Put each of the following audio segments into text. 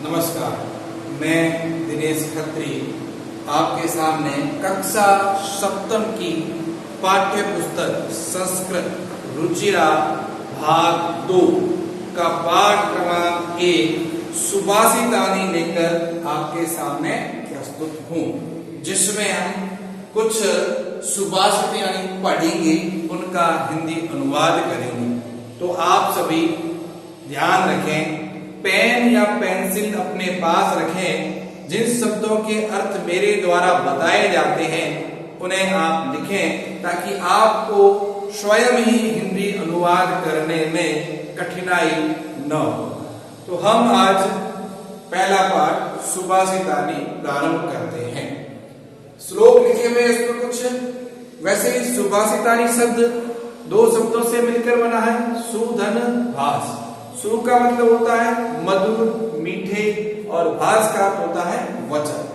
नमस्कार, मैं दिनेश खत्री आपके सामने कक्षा सप्तम की पाठ्य पुस्तक संस्कृत रुचिरा भाग 2 का पाठ क्रमांक 1 सुभाषितानी लेकर आपके सामने प्रस्तुत हूँ, जिसमें हम कुछ सुभाषित यानी पढ़ेंगे, उनका हिंदी अनुवाद करेंगे। तो आप सभी ध्यान रखें, पेन या पेंसिल अपने पास रखें। जिन शब्दों के अर्थ मेरे द्वारा बताए जाते हैं उन्हें आप लिखें, ताकि आपको स्वयं ही हिंदी अनुवाद करने में कठिनाई न हो। तो हम आज पहला पाठ सुभाषितानी प्रारंभ करते हैं। श्लोक लिखे हुए इसमें कुछ। वैसे ही सुभाषितानी शब्द दो शब्दों से मिलकर बना है, सुधन भास। सु का मतलब होता है मधुर, मीठे, और भास का अर्थ होता है वचन।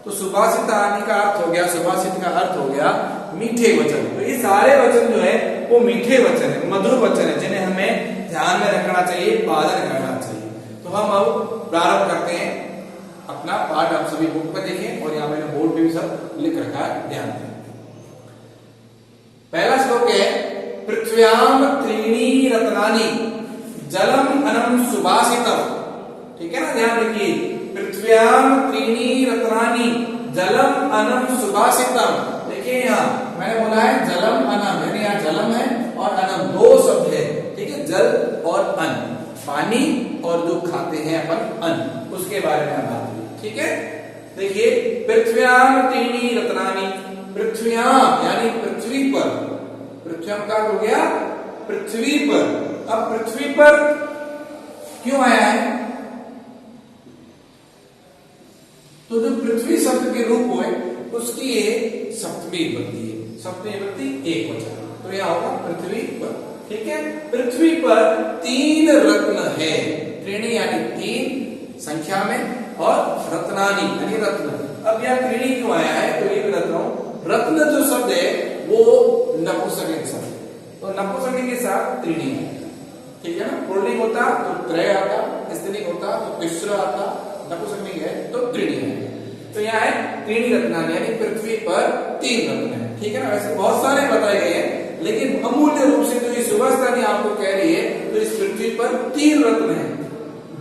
तो सुभाषितानी का अर्थ हो गया, सुभाषित का अर्थ हो गया मीठे वचन। तो ये सारे वचन जो है वो मीठे वचन है, मधुर वचन है, जिन्हें हमें ध्यान में रखना चाहिए, पालन करना चाहिए। तो हम अब प्रारंभ करते हैं अपना पाठ। आप सभी बुक में देखें, और यहाँ मैंने बोर्ड पे भी सब लिख रखा है, ध्यान दें। पहला श्लोक है, पृथ्व्याम त्रीणी रत्नानि जलम अनम सुभाषितम। ठीक है ना, ध्यान रखिए। पृथ्व्याम त्रीणी रत्नानि जलम अनम सुभाषितम। देखिए यहाँ मैंने बोला है जलम अनम, यानी यहाँ जलम है और अनम दो शब्द है। ठीक है, जल और अन्न, पानी और जो खाते हैं अपन अन्न, उसके बारे में बात हुई। ठीक है, देखिए पृथ्व्याम त्रीणी रत्नानि। पृथ्व्याम यानी पृथ्वी पर, पृथ्व्याम का हो गया पृथ्वी पर। अब पृथ्वी पर क्यों आया है? तो जो पृथ्वी शब्द के रूप है उसकी ये सप्तमी विभक्ति है, सप्तमी विभक्ति एक वचन, तो यह होगा पृथ्वी पर। ठीक है, पृथ्वी पर 3 रत्न है। त्रीणी यानी 3 संख्या में, और रत्नानी यानी रत्न। अब यह त्रीणी क्यों आया है? तो ये भी रत्न जो शब्द है वो नपुंसकलिंग शब्द है, तो नपुंसकलिंग के साथ त्रीणी है। ठीक है ना, पुल्लिंग होता तो त्रय आता, स्त्रीलिंग होता तो तिस्र आता, नपुंसकलिंग है तो त्रीणी है। तो यहाँ है त्रीणी रत्नानि, यानी पृथ्वी पर 3 रत्न है। ठीक है ना, वैसे बहुत सारे बताए गए हैं, लेकिन अमूल्य रूप से जो ये सुभाषितानी आपको कह रही है, तो इस पृथ्वी पर 3 रत्न है।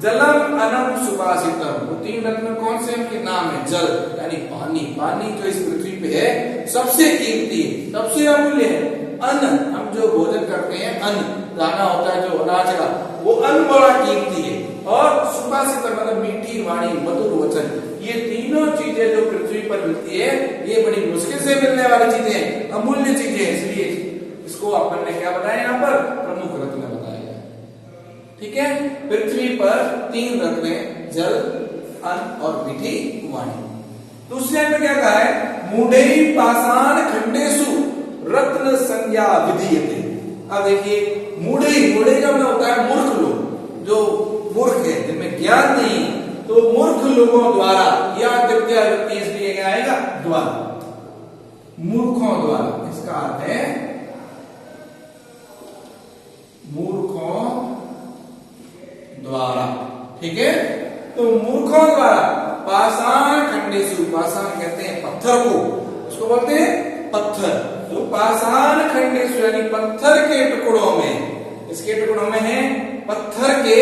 जलम अनम सुभाषितम। वो 3 रत्न कौन से? उनके नाम है जल यानी पानी। पानी जो इस पृथ्वी पे है सबसे कीमती है, सबसे अमूल्य है। अन्न, हम जो भोजन करते हैं, अन्न दाना होता है जो अनाज का, वो अन्न बड़ा कीमती है। और सुभाषित मतलब मीठी वाणी, मधुर वचन, ये तीनों चीजें जो पृथ्वी पर मिलती है, ये बड़ी मुश्किल से मिलने वाली चीजें, अमूल्य चीजें, इसलिए इसको अपन ने क्या बताया यहाँ पर? प्रमुख रत्न बताया है। ठीक है, पृथ्वी पर 3 रत्न है, जल, अन्न और मीठी वाणी। दूसरे में क्या कहा है? मूढ़े पाषाण खंडेषु रत्न संज्ञा विधीयते। अब देखिए, मूढ़े का मतलब होता है मूर्ख लोग, जो मूर्ख है, जिनमें ज्ञान नहीं, तो मूर्ख लोगों द्वारा, या द्वितीय विभक्ति इसलिए क्या आएगा? द्वारा, मूर्खों द्वारा। इसका अर्थ है मूर्खों द्वारा। ठीक है, तो मूर्खों द्वारा पाषाण खंडेषु, पाषाण कहते हैं पत्थर को, उसको बोलते हैं पत्थर। तो पाषाण खंडेषु यानी पत्थर के टुकड़ों में, इसके टुकड़ों में है पत्थर के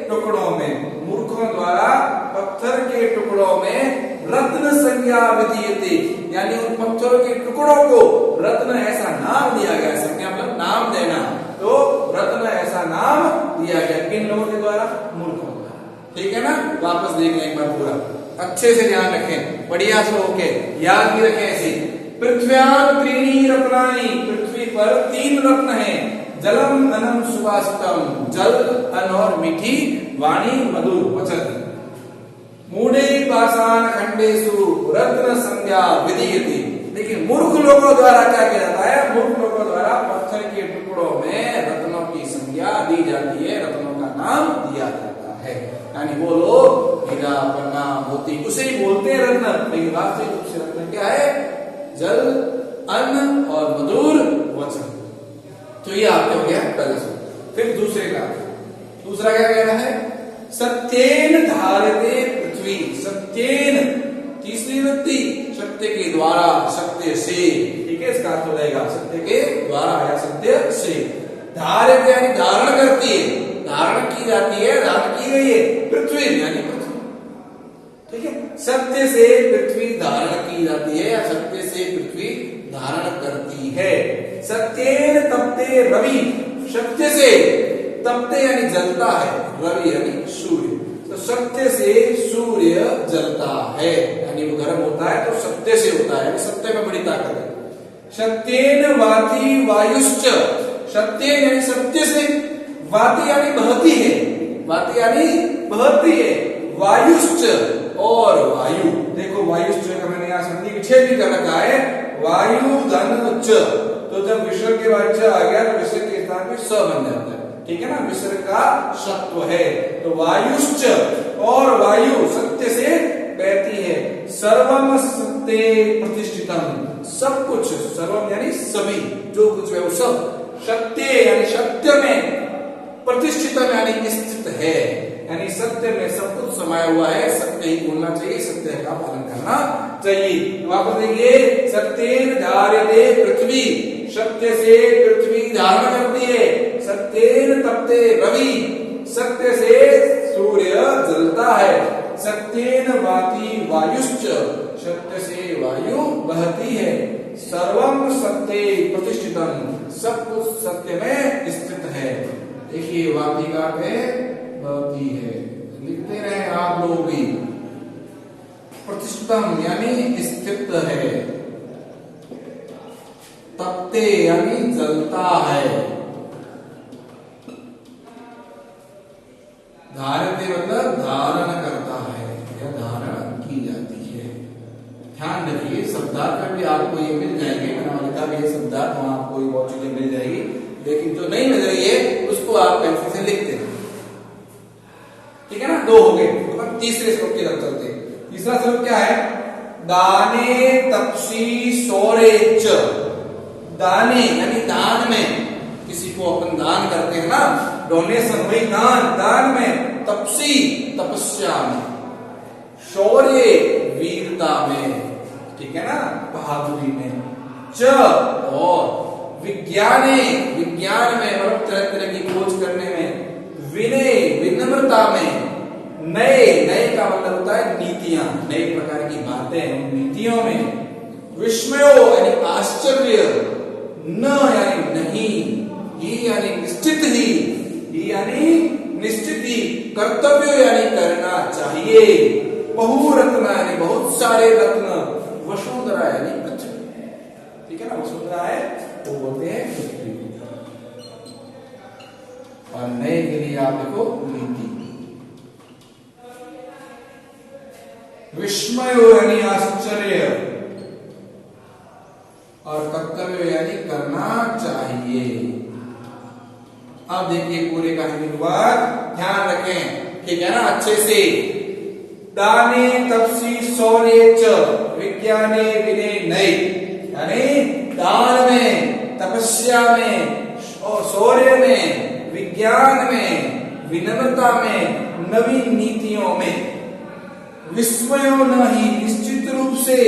टुकड़ों में, मूर्खों द्वारा पत्थर के टुकड़ों में रत्न संज्ञा विधीयते, यानी उन पत्थरों के टुकड़ों को रत्न ऐसा नाम दिया गया। संज्ञा मतलब नाम देना, तो रत्न ऐसा नाम दिया गया। किन लोगों के द्वारा? मूर्खों द्वारा। ठीक है ना, वापस देख लें एक बार पूरा, अच्छे से ध्यान रखें, बढ़िया से होके याद भी रखें ऐसे। पृथ्व्याम त्रीणी रत्नानि, पृथ्वी पर 3 रत्न है। जलम अनम सुभाषितम, जल, अन्न और मीठी वाणी, मधुर वचन। मूढ़े पाषाण खंडेषु रत्न संज्ञा विधीयते। लेकिन मूर्ख लोगों द्वारा क्या किया जाता है? मूर्ख लोगों द्वारा पत्थर के टुकड़ों में रत्नों की संज्ञा दी जाती है, रत्नों का नाम दिया जाता है। यानी वो लोग हीरा, पन्ना, मोती, उसे ही बोलते हैं रत्न, लेकिन वास्तविक रूप से रत्न क्या है? जल, अन्न और मधुर वचन। तो ये आपके हो गया पहला सूत्र। फिर दूसरे का, दूसरा क्या कहना है? सत्येन धार्यते पृथ्वी, सत्येन तीसरी विभक्ति, सत्य के द्वारा, सत्य से, ठीक है, इसका अर्थ हो जाएगा सत्य के द्वारा या सत्य से। धार्यते यानी धारण करती है, धारण की जाती है, धारण की गई है, पृथ्वी यानी पृथ्वी, ठीक है, सत्य से पृथ्वी धारण की जाती है या सत्य से पृथ्वी धारण करती है। सत्येन तपते रवि, सत्य से तपते यानी जलता है, रवि यानी सूर्य, तो सत्य से सूर्य जलता है यानी वो गर्म होता है, तो सत्य से होता है, सत्य में बड़ी ताकत है। सत्येन वाति वायुश्च, सत्य यानी सत्य से, वाति यानी बहती है, वाति यानी बहती है, वायुश्च और वायु, देखो वायुश्च का मैंने यहाँ संधि विच्छेद भी कर रखा है, वायु धन उच्च, तो जब विसर्ग के बाद च आ गया तो विसर्ग के स्थान पे स बन जाता है, ठीक है ना, विसर्ग का सत्व है, तो वायुश्च और वायु सत्य से बहती है। सर्वम सत्ये प्रतिष्ठितम, सब कुछ, सर्वम यानी सभी, जो कुछ है वो सब, सत्य यानी सत्य में, प्रतिष्ठितम यानी स्थित है, यानी सत्य में सब कुछ समाया हुआ है, सत्य ही बोलना चाहिए, सत्य का पालन करना चाहिए। वापस देखिए, सत्येन धार्यते पृथ्वी, सत्य से पृथ्वी धारण करती है, सत्येन तपते रवि, सत्य से सूर्य जलता है, सत्येन वाति वायुश्च, सत्य से वायु बहती है, सर्वम सत्ये प्रतिष्ठितम, सब कुछ सत्य में स्थित है। देखिए वाति का बहती है, लिखते रहे आप लोग भी, प्रतिष्ठितम यानी स्थित है, तपते यानी जलता है, धारते मतलब धारण करता है या धारण की जाती है। ध्यान रखिए शब्दार्थ में भी आपको ये मिल जाएंगे, मैंने कहा ये शब्दार्थ वहां आपको ये बहुत चीजें मिल जाएगी, लेकिन जो नहीं मिल रही है उसको आप पेंसिल से लिखते हैं, ठीक है ना। दो हो गए, तो तीसरे श्लोक की तरफ चलते हैं। तीसरा श्लोक क्या है, दाने तपसी सौरेच, दाने यानी दान में, किसी को अपन दान करते हैं ना, डोनेशन वही दान, दान में, तपसी तपस्या में, शौर्य वीरता में, ठीक है ना, बहादुरी में, च और विज्ञाने, विज्ञान में मतलब तरह तरह की खोज करने में, विनय विनम्रता में, नए, नए का मतलब होता है नीतियां, नई प्रकार की बातें, उन नीतियों में, विस्मयो यानी आश्चर्य, न यानी नहीं, ही यानी निश्चित ही यानी निश्चित ही, कर्तव्य यानी करना चाहिए, बहुरत्न यानी बहुत सारे रत्न, वसुंधरा यानी पृथ्वी, ठीक है ना, वसुंधरा है वो बोलते हैं पृथ्वी, और नए के लिए आप देखो नीति, विस्मय यानी आश्चर्य, और कर्तव्य यानी करना चाहिए। अब देखिए पूरे का अनुवाद ध्यान रखें, ठीक है ना, अच्छे से। दाने तपसी शौर्य च विज्ञाने विनय नय, यानी दान में, तपस्या में, शौर्य में, विज्ञान में, विनम्रता में, नवीन नीतियों में, विस्मयो नहीं, निश्चित रूप से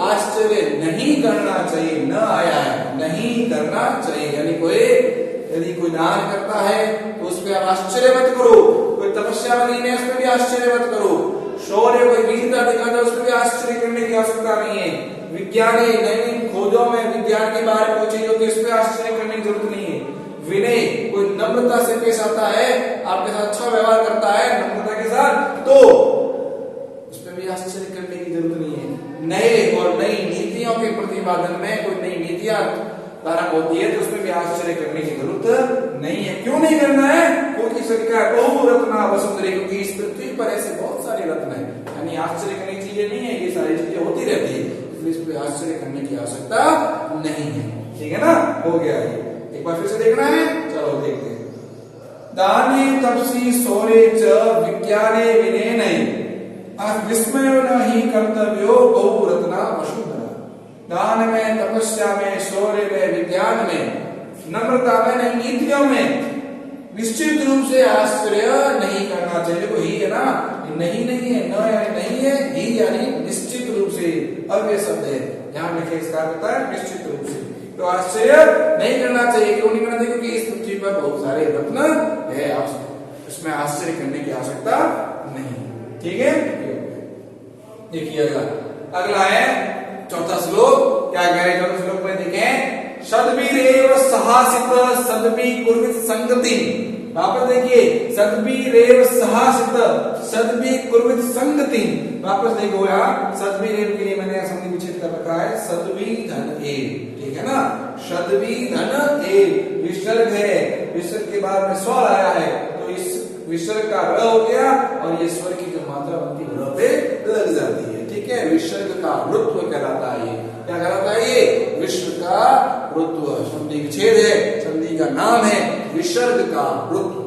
आश्चर्य नहीं करना चाहिए, न आया है, नहीं करना चाहिए, यानी कोई यदि कोई दान करता है तो उस पर आप आश्चर्य मत करो, कोई तपस्या में नहीं है उस पर भी आश्चर्य मत करो, शौर्य कोई वीरता दिखाता है उस पर भी आश्चर्य करने की आवश्यकता नहीं है, विज्ञान नई खोजों में विज्ञान के बारे में कोई चीज होती है उस पर आश्चर्य करने की जरूरत नहीं है, विनय कोई नम्रता से पेश आता है, आपके साथ अच्छा व्यवहार करता है नम्रता के साथ, तो उस पर भी आश्चर्य करने की जरूरत नहीं है। नए और नई नीतियों के प्रतिपादन में कोई नई नीतियां प्रारंभ होती है तो उसमें भी आश्चर्य करने की जरूरत नहीं है। क्यों नहीं करना है? क्योंकि सरकार बहु रत्ना वसुंधरे, क्योंकि इस पृथ्वी पर ऐसे बहुत सारे रत्न है, यानी आश्चर्य करने की चीजें नहीं है, ये सारी चीजें होती रहती है, इसलिए इस पर आश्चर्य करने की आवश्यकता नहीं है, ठीक है ना। हो गया ये, एक बार फिर से देखना है, चलो देखते हैं। दाने तपसी शौर्ये च विज्ञाने विनय विस्मय नहीं कर्तव्यो बहु रत्ना वसुंधरा, दान में, तपस्या में, शौर्य में, विज्ञान में, नम्रता में, नीतियों में, निश्चित रूप से आश्चर्य नहीं करना चाहिए। देखो ही है ना, नहीं नहीं है, न यानी नहीं है, ही यानी निश्चित रूप से अव्यय शब्द है, ध्यान रखें इसका अर्थ होता है निश्चित रूप से। तो आश्चर्य नहीं करना चाहिए, क्यों नहीं करना चाहिए? क्योंकि इस पृथ्वी पर बहुत सारे रत्न है, इसमें आश्चर्य करने की आवश्यकता नहीं। ठीक है, देखिए अगला है चौथा श्लोक। क्या कह रहे चौथे श्लोक में देखें, सद्भिरेव सहासित सद्भि कुर्वित संगति। वापस देखिए, सद्भिरेव सहासित सद्भि कुर्वित संगति। वापस देखो यहाँ सद्भिरेव के लिए मैंने संधि विच्छेद कर रखा है, सद्भि धन एव, ठीक है ना, सद्भि धन एव विसर्ग है, विसर्ग के बाद में स्वर आया है, तो इस विसर्ग का र हो गया और ये स्वर की जो मात्रा बनती है र पे लग जाती है। ठीक है, विसर्ग का रुत्व कहलाता है। ये क्या कहलाता है? ये विसर्ग का रुत्व, संधि विच्छेद है, संधि का नाम है विसर्ग का रुत्व।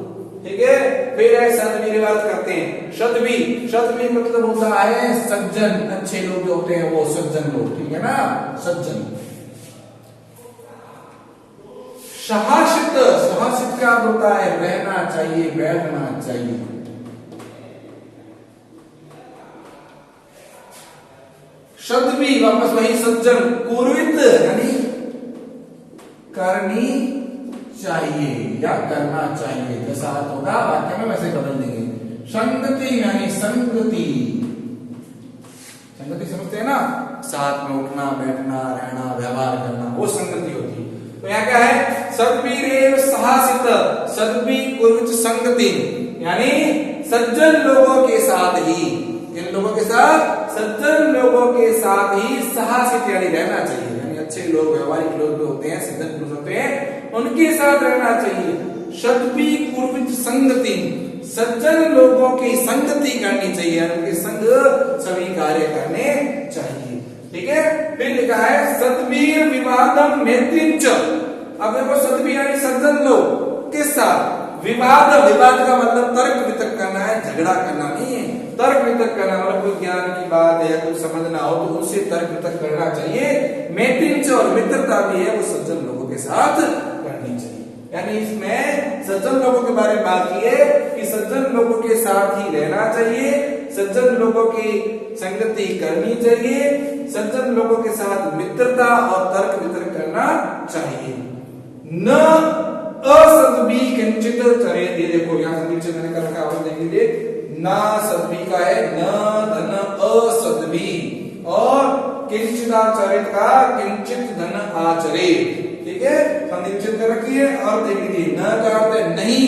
ठीक है, फिर है सद्भि की बात करते हैं। सद्भि, सद्भि मतलब होता है सज्जन, अच्छे लोग जो होते हैं वो सज्जन लोग, ठीक है ना, सज्जन। सहासित, सहासित का होता है रहना चाहिए, बैठना चाहिए। सद्भि वापस वही सज्जन, कुर्वित यानी करनी चाहिए या करना चाहिए, जैसा अर्थ होगा वाक्य में वैसे बदल देंगे। संगति यानी संगति, संगति समझते हैं ना, साथ में उठना बैठना रहना व्यवहार करना, वो संगति होती है। तो यहाँ क्या है, सद्भिरेव सहासित सद्भि कुर्वित संगति, यानी सज्जन लोगों के साथ ही, इन लोगों के साथ, सज्जन लोगों के साथ ही सहासित यानी रहना चाहिए, यानी अच्छे लोग व्यवहारिक लोग जो होते हैं, सज्जन पुरुष होते हैं, उनके साथ रहना चाहिए। सद्भि कुर्वित संगति, सज्जन लोगों की संगति करनी चाहिए, उनके संग सभी कार्य करने चाहिए। ठीक है, फिर लिखा है सद्भिर विवादम मैत्रींच। अब देखो सद्भि यानी सज्जन लोग के साथ, विवाद, विवाद का मतलब तर्क वितर्क करना है, झगड़ा करना नहीं है, तर्क वितर्क करना मतलब कोई ज्ञान की बात है या कुछ समझना हो तो उससे तर्क वितर्क करना चाहिए। मैत्रींच, और मित्रता भी है वो सज्जन लोगों के साथ करनी चाहिए। यानी इसमें सज्जन लोगों के बारे में बात की है कि सज्जन लोगों के साथ ही रहना चाहिए, सज्जन लोगों की संगति करनी चाहिए, सज्जन लोगों के साथ मित्रता और तर्क वितर्क करना चाहिए। न असद्भि किंचित चरेत, ये देखो यहाँ संधि मैंने कर रखा है, देख लीजिए, न सद्भि का है न धन असद्भि, और किंचिदाचरित का किंचित धन आचरेत। ठीक है, संधि कर रखी है। और देख लीजिए, न का अर्थ है नहीं,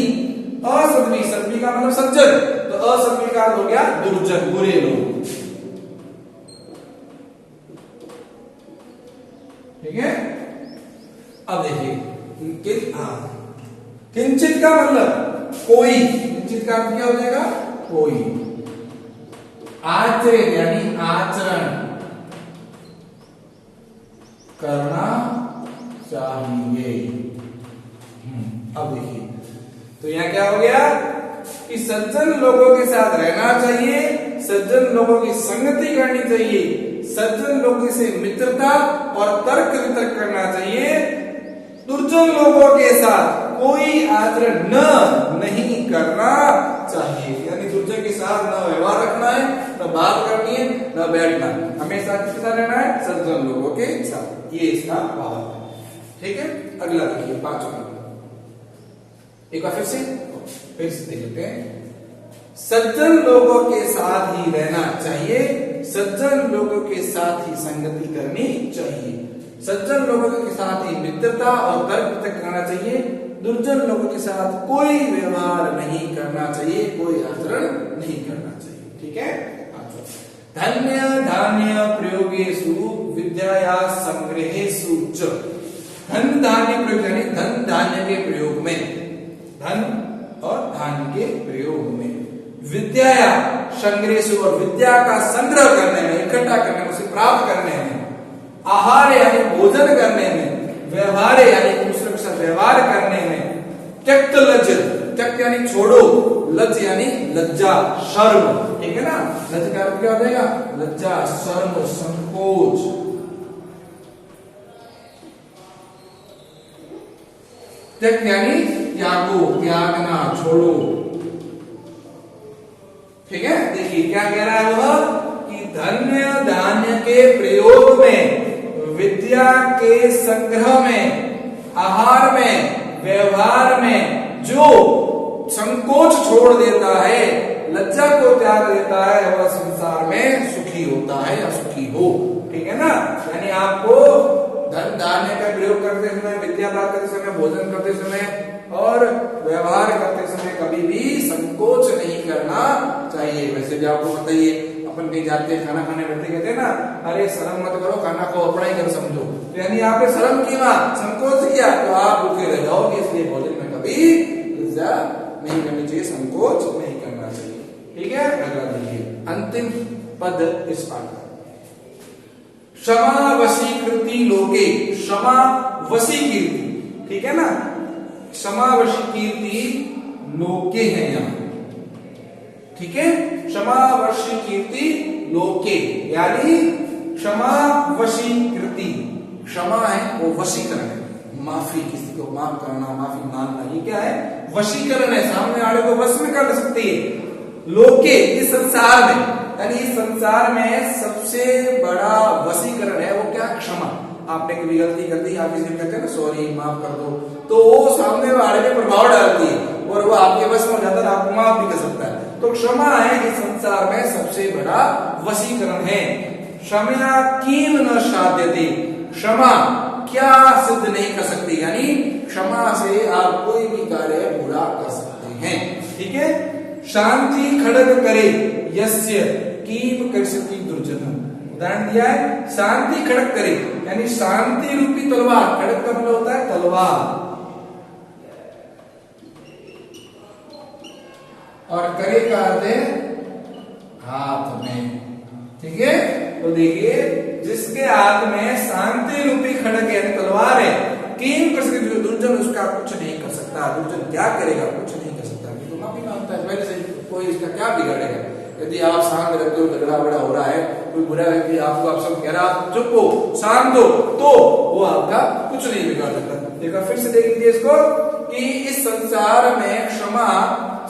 असद्भि, सद्भि का मतलब सज्जन, तो असद्भि का अर्थ हो गया दुर्जन, बुरे लोग। ठीक है, अब देखिए किंचित का मतलब कोई, किंचित का अर्थ क्या हो जाएगा? कोई। आचरण यानी आचरण करना चाहिए। अब देखिए, तो यहां क्या हो गया कि सज्जन लोगों के साथ रहना चाहिए, सज्जन लोगों की संगति करनी चाहिए, सज्जन लोगों से मित्रता और तर्क वितर्क करना चाहिए, दुर्जन लोगों के साथ कोई आचरण नहीं करना चाहिए। यानी दुर्जन के साथ न व्यवहार रखना है, न बात करनी है, न बैठना, हमेशा किसके साथ रहना है? सज्जन लोगों के साथ। ये इसका भाव है। ठीक है, अगला देखिए पांचवा, एक बार फिर से देख लेते हैं। सज्जन लोगों के साथ ही रहना चाहिए, सज्जन लोगों के साथ ही संगति करनी चाहिए, सज्जन लोगों के साथ ही मित्रता और तर्क वितर्क करना चाहिए, दुर्जन लोगों के साथ कोई व्यवहार नहीं करना चाहिए, कोई आचरण नहीं करना चाहिए। ठीक है, धन्य धान्य प्रयोगेषु विद्याया संग्रहेषु च। धन धान्य प्रयोग यानी धन धान्य के प्रयोग में, धन और धान्य के प्रयोग में, विद्याया संग्रहेषु और विद्या का संग्रह करने में, इकट्ठा करने में, उसे प्राप्त करने में, आहार यानी भोजन करने में, व्यवहार यानी दूसरे के साथ व्यवहार करने में, त्यक्त लज्ज, त्यक्त यानी छोड़ो, लज्ज यानी लज्जा शर्म। ठीक है ना, लज्ज का अर्थ क्या हो जाएगा? लज्जा शर्म संकोच। त्यक्त यानी त्यागो, त्यागना, छोड़ो। ठीक है, देखिए क्या कह रहा है वह कि धन्य धान्य के प्रयोग में, विद्या के संग्रह में, आहार में, व्यवहार में जो संकोच छोड़ देता है, लज्जा को त्याग देता है, वह संसार में सुखी होता है या सुखी हो। ठीक है ना, यानी आपको धन धान्य का प्रयोग करते समय, विद्या प्राप्त करते समय, भोजन करते समय और व्यवहार करते समय कभी भी संकोच नहीं करना चाहिए। वैसे भी आपको पता ही है, अपन कहीं जाते हैं खाना खाने बैठते कहते हैं ना, अरे शर्म मत करो, खाना को अपना ही कर समझो। तो यानी आपने शर्म किया, संकोच किया, तो आप भूखे रह जाओगे। इसलिए भोजन में कभी लज्जा नहीं करनी चाहिए, संकोच नहीं करना चाहिए। ठीक है, अगला देखिए अंतिम पद इस पाठ का, क्षमा वशीकृति लोके, क्षमा वशी कीर्ति। ठीक है ना, क्षमा वशी कीर्ति लोके है यहाँ। ठीक है, क्षमा वशी कीर्ति लोके, यानी क्षमा वशी कृति, क्षमा है वो वशीकरण है, माफी, किसी को माफ करना, माफी मांगना, ये क्या है, वशीकरण है, सामने वाले को वश में कर सकती है। लोके, इस संसार में, यानी इस संसार में सबसे बड़ा वशीकरण है वो क्या, क्षमा। आपने कभी गलती कर दी, आप किसी कहते हैं ना सॉरी, माफ कर दो, तो वो सामने वाले पे प्रभाव डालती है और वो आपके वश में हो जाता है, आपको माफ भी कर सकता है। तो क्षमा है इस संसार में सबसे बड़ा वशीकरण है। क्षमा कीम न साध्यते, क्षमा क्या सिद्ध नहीं कर सकती, यानी क्षमा से आप कोई भी कार्य पूरा कर सकते हैं। ठीक है, शांति खड़ग करे यस्य कीम कर्षति दुर्जन, उदाहरण दिया है, शांति खड़ग करे, यानी शांति रूपी तलवार, खड़ग का मतलब होता है तलवार, और करे का अर्थ है हाथ में। ठीक है, तो देखिए जिसके हाथ में शांति रूपी खड़ग है, तलवार है, कीम कर्षति दुर्जन उसका कुछ नहीं कर सकता। दुर्जन क्या करेगा, कुछ नहीं कर सकता, तो माफी मांगता है पहले से, कोई इसका क्या बिगाड़ेगा। यदि आप शांत रहते हो, झगड़ा बड़ा हो रहा है, कोई बुरा व्यक्ति आपको आप सब कह रहा, चुप हो, शांत हो, तो वो आपका कुछ नहीं बिगाड़ सकता। देखा, फिर से देख लीजिए इसको कि इस संसार में क्षमा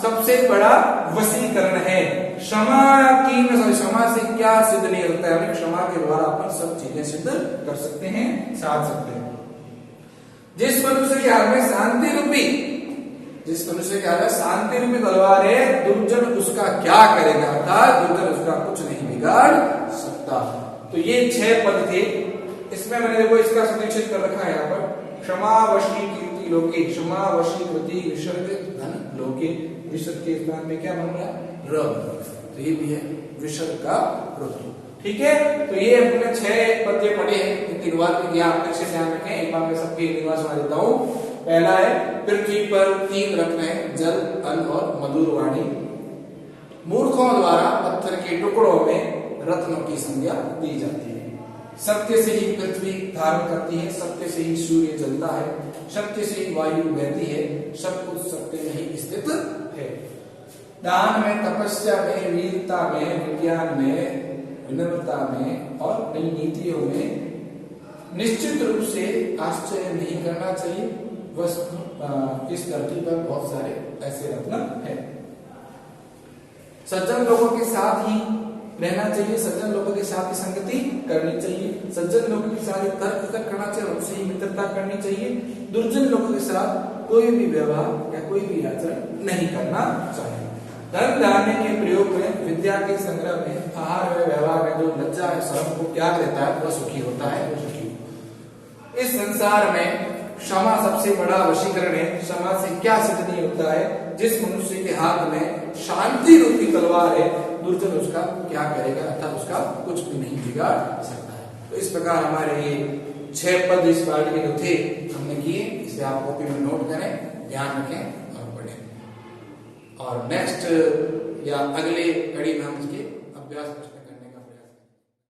सबसे बड़ा वशीकरण है। क्षमा की, क्षमा से क्या सिद्ध नहीं होता है, क्षमा के द्वारा अपन सब चीजें सिद्ध कर सकते हैं, साध सकते हैं। जिस मनुष्य के हाथ में शांति रूपी, जिस मनुष्य के हाथ में शांति रूपी तलवार है, दुर्जन उसका क्या करेगा, अर्थात दुर्जन उसका कुछ नहीं बिगाड़ सकता। तो ये 6 पद थे, इसमें मैंने देखो इसका सुनिश्चित कर रखा है यहाँ पर, क्षमा वशी कीर्ति लोके, क्षमा वशी कृति विसर्ग धन लोके, विसर्ग के स्थान में क्या बन रहा है, र, तो ये भी है विसर्ग का ऋतु। ठीक है, तो ये अपने 6 पद्य पढ़े हैं, इनके अनुवाद में ज्ञान अच्छे से ध्यान रखें। एक बार मैं सबके अनुवाद सुना देता हूँ। पहला है, पृथ्वी पर 3 रत्न है, जल, अन्न और मधुर वाणी। मूर्खों द्वारा पत्थर के टुकड़ों में रत्नों की संज्ञा दी जाती है। सत्य से ही पृथ्वी धारण करती है, सत्य से ही सूर्य जलता है, सत्य से ही वायु बहती है, सब कुछ सत्य में ही स्थित है। दान में, तपस्या में, वीरता में, विज्ञान में, विनम्रता में और नई नीतियों में निश्चित रूप से आश्चर्य नहीं करना चाहिए। बस इस धरती पर बहुत सारे ऐसे रत्न हैं। सज्जन लोगों के साथ ही रहना चाहिए, सज्जन लोगों के साथ ही संगति करनी चाहिए, सज्जन लोगों के साथ तर्क करना चाहिए, उनसे ही मित्रता करनी चाहिए। दुर्जन लोगों के साथ कोई भी व्यवहार या कोई भी आचरण नहीं करना चाहिए। धन धान्य के प्रयोग में, विद्या के संग्रह में, आहार में, व्यवहार में जो लज्जा है, शर्म को त्याग देता है, वह सुखी होता है, वो सुखी। इस संसार में क्षमा सबसे बड़ा वशीकरण है। क्षमा से क्या सिद्ध नहीं होता है, जिस मनुष्य के हाथ में शांति रूपी तलवार है, दुर्जन उसका क्या करेगा, अर्थात उसका कुछ भी नहीं बिगाड़ सकता है। तो इस प्रकार हमारे ये 6 पद इस पाठ के जो थे हमने किए, इसे आप कॉपी में नोट करें, ध्यान रखें और पढ़ें, और नेक्स्ट या अगले कड़ी में हम इसके अभ्यास